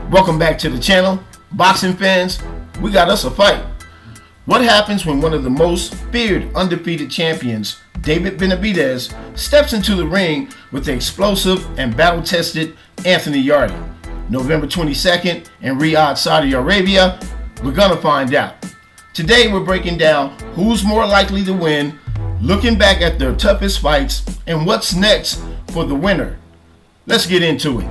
Welcome back to the channel. Boxing fans, we got us a fight. What happens when one of the most feared undefeated champions, David Benavidez, steps into the ring with the explosive and battle-tested Anthony Yarde? November 22nd in Riyadh, Saudi Arabia, we're gonna find out. Today we're breaking down who's more likely to win, looking back at their toughest fights, and what's next for the winner. Let's get into it.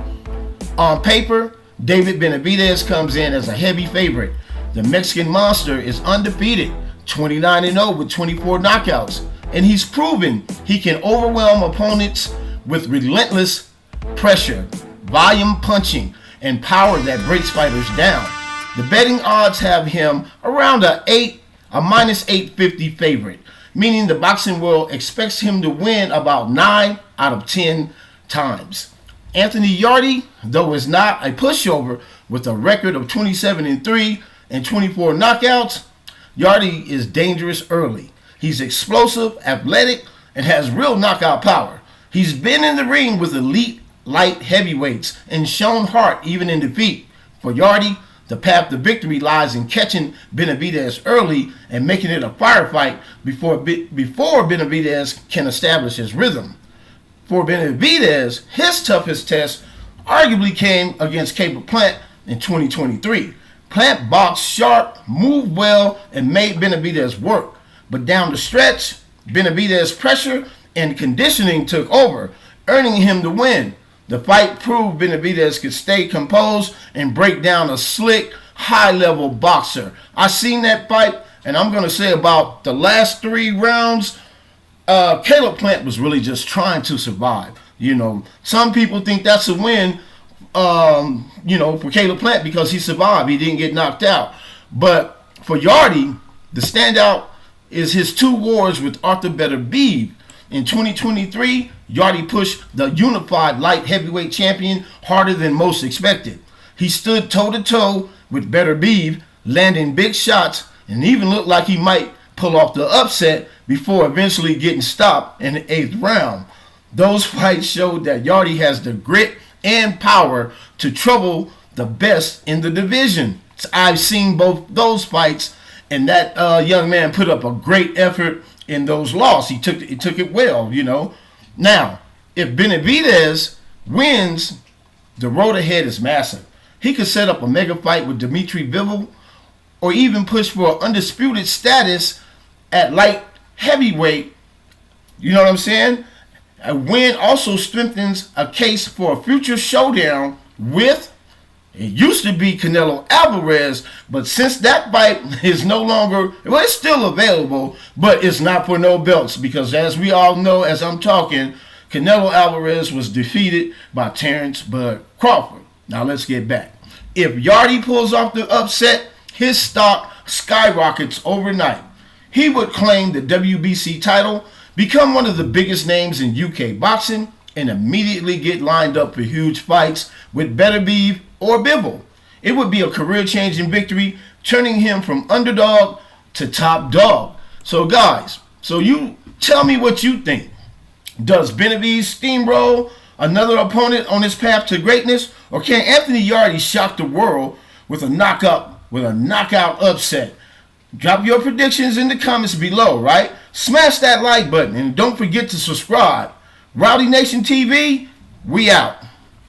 On paper, David Benavidez comes in as a heavy favorite. The Mexican monster is undefeated, 29-0 with 24 knockouts, and he's proven he can overwhelm opponents with relentless pressure, volume punching, and power that breaks fighters down. The betting odds have him around a minus 850 favorite, meaning the boxing world expects him to win about 9 out of 10 times. Anthony Yarde, though, is not a pushover with a record of 27-3 and 24 knockouts. Yarde is dangerous early. He's explosive, athletic, and has real knockout power. He's been in the ring with elite light heavyweights and shown heart even in defeat. For Yarde, the path to victory lies in catching Benavidez early and making it a firefight before Benavidez can establish his rhythm. For Benavidez, his toughest test arguably came against Caleb Plant in 2023. Plant boxed sharp, moved well, and made Benavidez work. But down the stretch, Benavidez' pressure and conditioning took over, earning him the win. The fight proved Benavidez could stay composed and break down a slick, high-level boxer. I seen that fight, and I'm going to say about the last 3 rounds, Caleb Plant was really just trying to survive. You know, some people think that's a win, for Caleb Plant because he survived. He didn't get knocked out. But for Yarde, the standout is his 2 wars with Arthur Beterbiev. In 2023, Yarde pushed the unified light heavyweight champion harder than most expected. He stood toe-to-toe with Beterbiev, landing big shots, and even looked like he might pull off the upset before eventually getting stopped in the 8th round. Those fights showed that Yarde has the grit and power to trouble the best in the division. I've seen both those fights, and that young man put up a great effort in those losses. He took it well, you know. Now, if Benavidez wins, the road ahead is massive. He could set up a mega fight with Dmitry Bivol, or even push for undisputed status at light heavyweight. You know what I'm saying? A win also strengthens a case for a future showdown with, it used to be Canelo Alvarez, but since that fight is no longer, well, it's still available, but it's not for no belts, because as we all know, as I'm talking, Canelo Alvarez was defeated by Terrence Bud Crawford. Now let's get back. If Yarde pulls off the upset, his stock skyrockets overnight. He would claim the WBC title, become one of the biggest names in UK boxing, and immediately get lined up for huge fights with Beterbiev or Bivol. It would be a career-changing victory, turning him from underdog to top dog. So guys, you tell me what you think. Does Benavidez steamroll another opponent on his path to greatness, or can Anthony Yarde shock the world with a knockout upset? Drop your predictions in the comments below, right? Smash that like button and don't forget to subscribe. Rowdy Nation TV, we out.